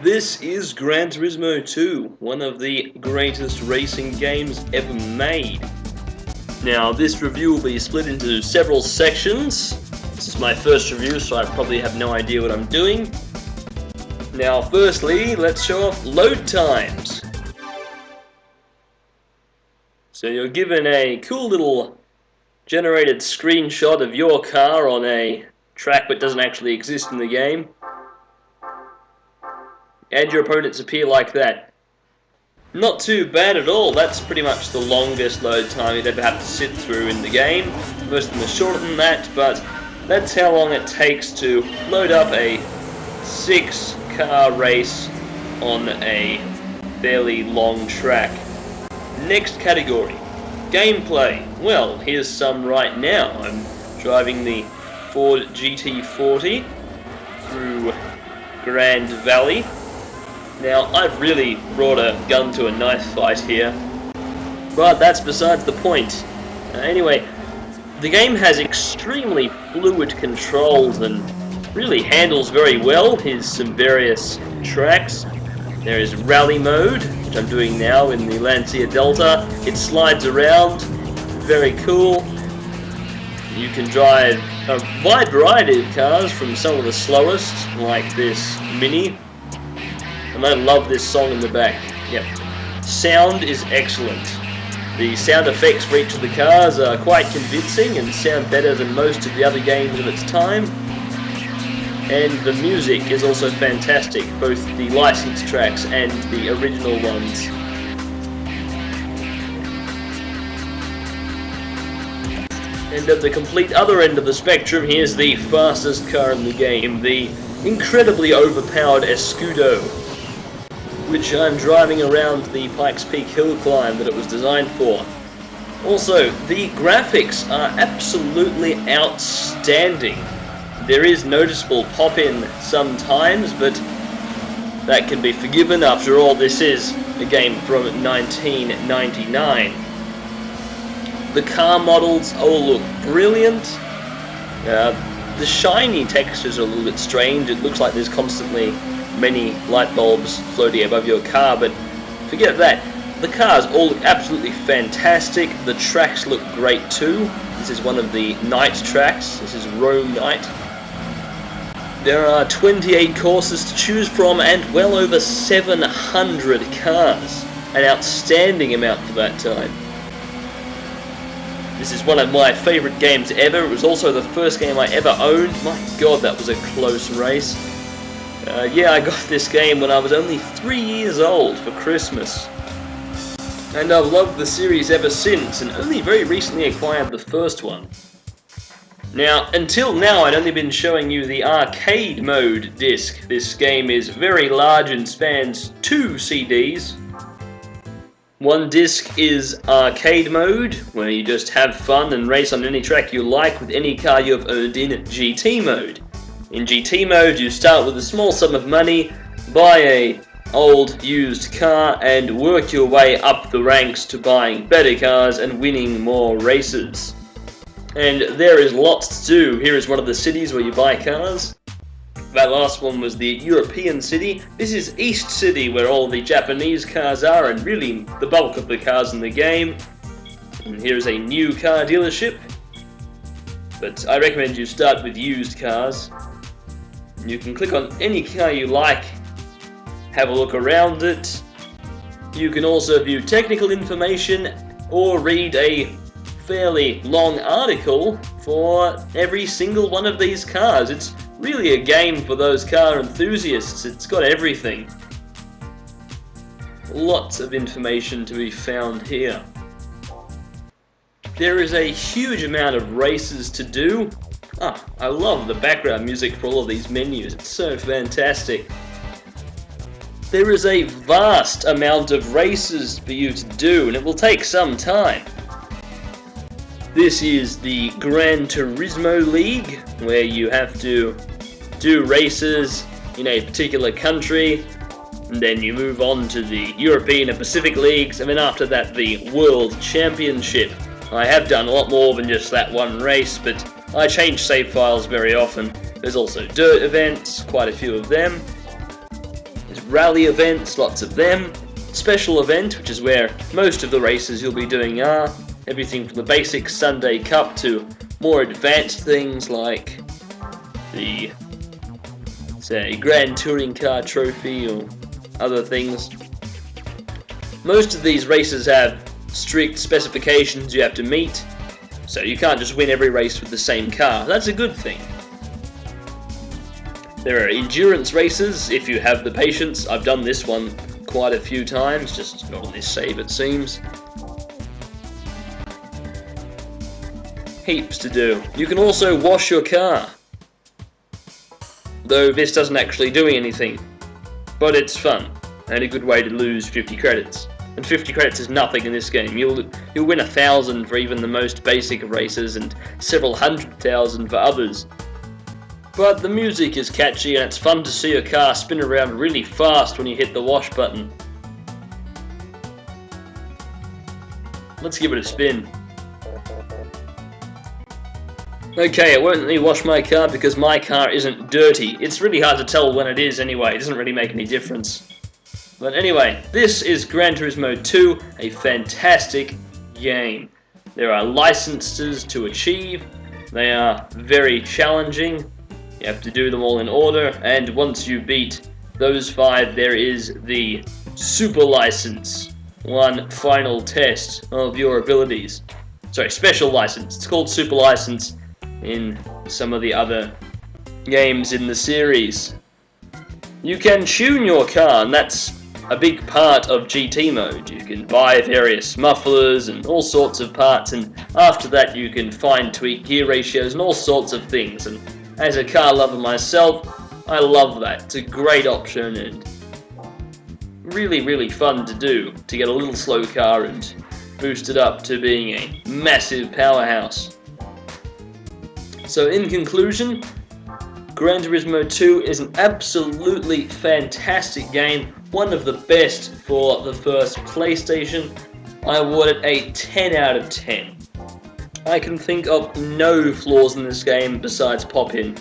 This is Gran Turismo 2, one of the greatest racing games ever made. Now, this review will be split into several sections. This is my first review, so I probably have no idea what I'm doing. Now, firstly, let's show off load times. So you're given a cool little generated screenshot of your car on a track that doesn't actually exist in the game. And your opponents appear like that. Not too bad at all. That's pretty much the longest load time you'd ever have to sit through in the game. Most of them are shorter than that, but that's how long it takes to load up a 6-car race on a fairly long track. Next category, gameplay. Well, here's some right now. I'm driving the Ford GT40 through Grand Valley. Now, I've really brought a gun to a knife fight here, but that's besides the point. Anyway, the game has extremely fluid controls and really handles very well. Here's some various tracks. There is rally mode, which I'm doing now in the Lancia Delta. It slides around, very cool. You can drive a wide variety of cars, from some of the slowest, like this Mini. And I love this song in the back. Yep. Sound is excellent. The sound effects for each of the cars are quite convincing and sound better than most of the other games of its time. And the music is also fantastic, both the licensed tracks and the original ones. And at the complete other end of the spectrum, here's the fastest car in the game, the incredibly overpowered Escudo, which I'm driving around the Pikes Peak hill climb that it was designed for. Also, the graphics are absolutely outstanding. There is noticeable pop-in sometimes, but that can be forgiven. After all, this is a game from 1999. The car models all look brilliant. The shiny textures are a little bit strange. It looks like there's constantly many light bulbs floating above your car, but forget that. The cars all look absolutely fantastic. The tracks look great too. This is one of the night tracks. This is Rome Night. There are 28 courses to choose from and well over 700 cars. An outstanding amount for that time. This is one of my favourite games ever. It was also the first game I ever owned. My god, that was a close race. Yeah, I got this game when I was only 3 years old for Christmas. And I've loved the series ever since, and only very recently acquired the first one. Now, until now, I'd only been showing you the arcade mode disc. This game is very large and spans 2 CDs. One disc is arcade mode, where you just have fun and race on any track you like with any car you've earned in GT mode. In GT mode, you start with a small sum of money, buy a old used car, and work your way up the ranks to buying better cars and winning more races. And there is lots to do. Here is one of the cities where you buy cars. That last one was the European city. This is East City, where all the Japanese cars are, and really the bulk of the cars in the game. And here is a new car dealership. But I recommend you start with used cars. You can click on any car you like, have a look around it. You can also view technical information or read a fairly long article for every single one of these cars. It's really a game for those car enthusiasts. It's got everything. Lots of information to be found here. There is a huge amount of races to do. I love the background music for all of these menus. It's so fantastic. There is a vast amount of races for you to do, and it will take some time. This is the Gran Turismo League, where you have to do races in a particular country, and then you move on to the European and Pacific Leagues, and then after that the World Championship. I have done a lot more than just that one race, but I change save files very often. There's also dirt events, quite a few of them. There's rally events, lots of them. Special event, which is where most of the races you'll be doing are. Everything from the basic Sunday Cup to more advanced things like the, say, Grand Touring Car Trophy or other things. Most of these races have strict specifications you have to meet, so you can't just win every race with the same car. That's a good thing. There are endurance races if you have the patience. I've done this one quite a few times, just not on this save it seems. Heaps to do. You can also wash your car, though this doesn't actually do anything, but it's fun and a good way to lose 50 credits. And 50 credits is nothing in this game. You'll win 1,000 for even the most basic of races and several 100,000 for others. But the music is catchy and it's fun to see your car spin around really fast when you hit the wash button. Let's give it a spin. Okay, I won't let me wash my car because my car isn't dirty. It's really hard to tell when it is anyway. It doesn't really make any difference. But anyway, this is Gran Turismo 2, a fantastic game. There are licenses to achieve. They are very challenging. You have to do them all in order, and once you beat those 5, there is the Super License. One final test of your abilities. Sorry, Special License. It's called Super License in some of the other games in the series. You can tune your car, and that's a big part of GT mode. You can buy various mufflers and all sorts of parts, and after that you can fine tweak gear ratios and all sorts of things. And as a car lover myself, I love that. It's a great option and really fun to do, to get a little slow car and boost it up to being a massive powerhouse. So in conclusion, Gran Turismo 2 is an absolutely fantastic game, one of the best for the first PlayStation. I award it a 10 out of 10. I can think of no flaws in this game besides pop-in.